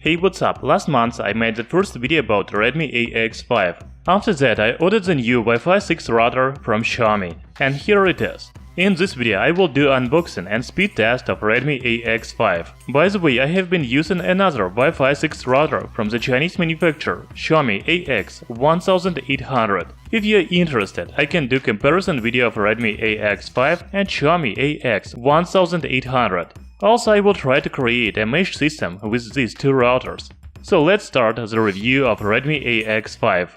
Hey, what's up? Last month I made the first video about Redmi AX5. After that I ordered the new Wi-Fi 6 router from Xiaomi, and here it is. In this video I will do unboxing and speed test of Redmi AX5. By the way, I have been using another Wi-Fi 6 router from the Chinese manufacturer Xiaomi AX1800. If you are interested, I can do comparison video of Redmi AX5 and Xiaomi AX1800. Also, I will try to create a mesh system with these two routers. So let's start the review of Redmi AX5.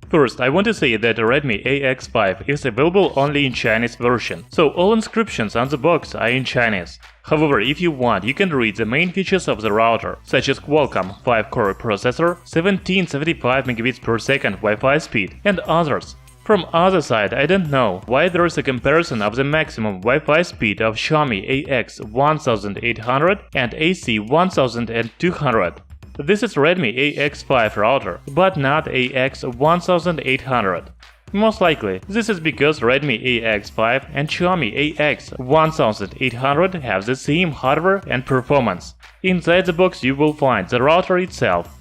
First, I want to say that Redmi AX5 is available only in Chinese version, so all inscriptions on the box are in Chinese. However, if you want, you can read the main features of the router, such as Qualcomm 5-core processor, 1775 Mbps Wi-Fi speed, and others. From other side, I don't know why there is a comparison of the maximum Wi-Fi speed of Xiaomi AX1800 and AC1200. This is Redmi AX5 router, but not AX1800. Most likely, this is because Redmi AX5 and Xiaomi AX1800 have the same hardware and performance. Inside the box you will find the router itself,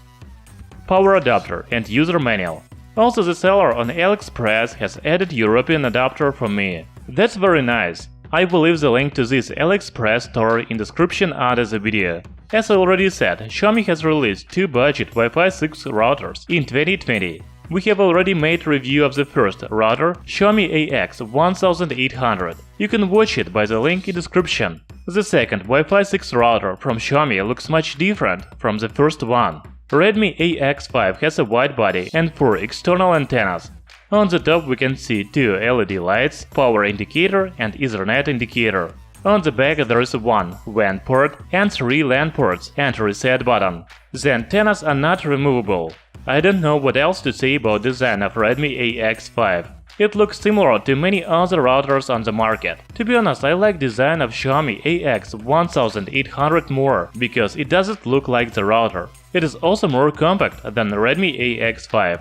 power adapter and user manual. Also, the seller on AliExpress has added European adapter for me. That's very nice. I will leave the link to this AliExpress store in description under the video. As I already said, Xiaomi has released two budget Wi-Fi 6 routers in 2020. We have already made review of the first router, Xiaomi AX1800. You can watch it by the link in description. The second Wi-Fi 6 router from Xiaomi looks much different from the first one. Redmi AX5 has a wide body and 4 external antennas. On the top we can see 2 LED lights, power indicator and Ethernet indicator. On the back there is one WAN port and 3 LAN ports and reset button. The antennas are not removable. I don't know what else to say about design of Redmi AX5. It looks similar to many other routers on the market. To be honest, I like design of Xiaomi AX1800 more, because it doesn't look like the router. It is also more compact than Redmi AX5.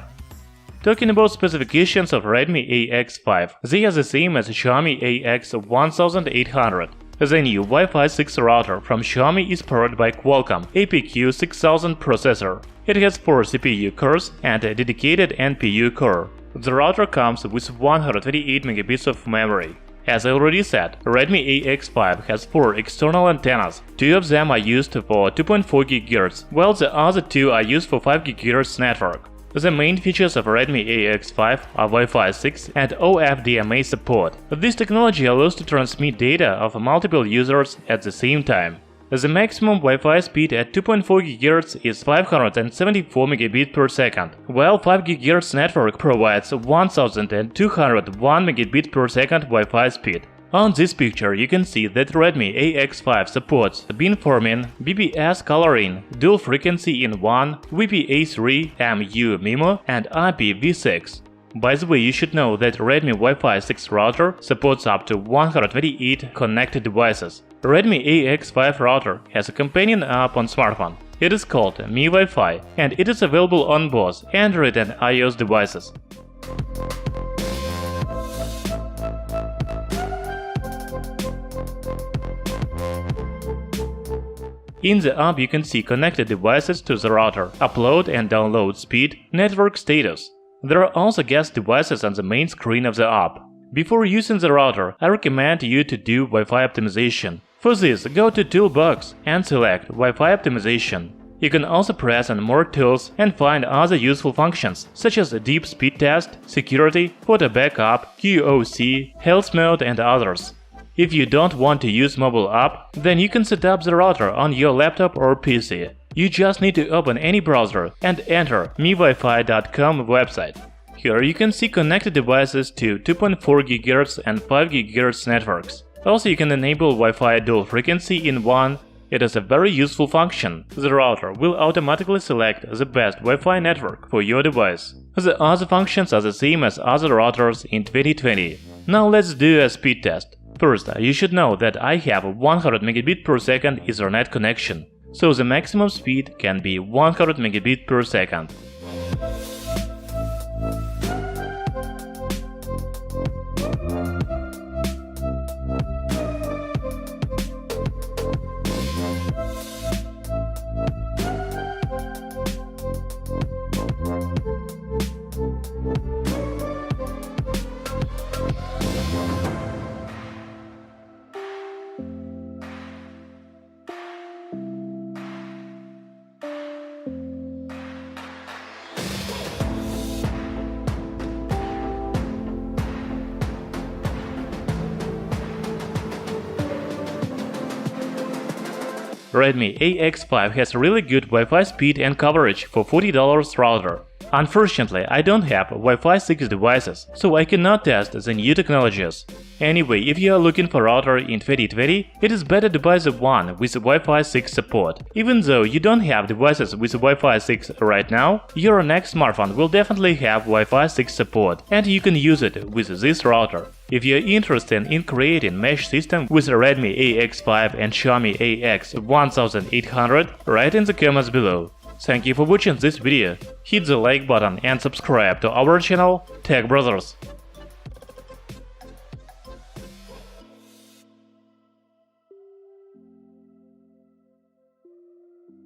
Talking about specifications of Redmi AX5, they are the same as Xiaomi AX1800. The new Wi-Fi 6 router from Xiaomi is powered by Qualcomm APQ6000 processor. It has 4 CPU cores and a dedicated NPU core. The router comes with 128 megabits of memory. As I already said, Redmi AX5 has 4 external antennas. 2 of them are used for 2.4 GHz, while the other 2 are used for 5 GHz network. The main features of Redmi AX5 are Wi-Fi 6 and OFDMA support. This technology allows to transmit data of multiple users at the same time. The maximum Wi-Fi speed at 2.4 GHz is 574 Mbps, while 5 GHz network provides 1201 Mbps Wi-Fi speed. On this picture you can see that Redmi AX5 supports beamforming, BBS coloring, dual frequency in 1, VPA3, MU MIMO and IPv6. By the way, you should know that Redmi Wi-Fi 6 router supports up to 128 connected devices. Redmi AX5 router has a companion app on smartphone. It is called Mi Wi-Fi, and it is available on both Android and iOS devices. In the app you can see connected devices to the router, upload and download speed, network status. There are also guest devices on the main screen of the app. Before using the router, I recommend you to do Wi-Fi optimization. For this, go to Toolbox and select Wi-Fi optimization. You can also press on more tools and find other useful functions, such as deep speed test, security, photo backup, QoC, health mode and others. If you don't want to use mobile app, then you can set up the router on your laptop or PC. You just need to open any browser and enter miwifi.com website. Here you can see connected devices to 2.4 GHz and 5 GHz networks. Also, you can enable Wi-Fi dual frequency in 1. It is a very useful function. The router will automatically select the best Wi-Fi network for your device. The other functions are the same as other routers in 2020. Now let's do a speed test. First, you should know that I have a 100 Mbps Ethernet connection, so the maximum speed can be 100 Mbps. Redmi AX5 has really good Wi-Fi speed and coverage for $40 router. Unfortunately, I don't have Wi-Fi 6 devices, so I cannot test the new technologies. Anyway, if you are looking for router in 2020, it is better to buy the one with Wi-Fi 6 support. Even though you don't have devices with Wi-Fi 6 right now, your next smartphone will definitely have Wi-Fi 6 support, and you can use it with this router. If you are interested in creating mesh system with Redmi AX5 and Xiaomi AX1800, write in the comments below. Thank you for watching this video. Hit the like button and subscribe to our channel Tech Brothers.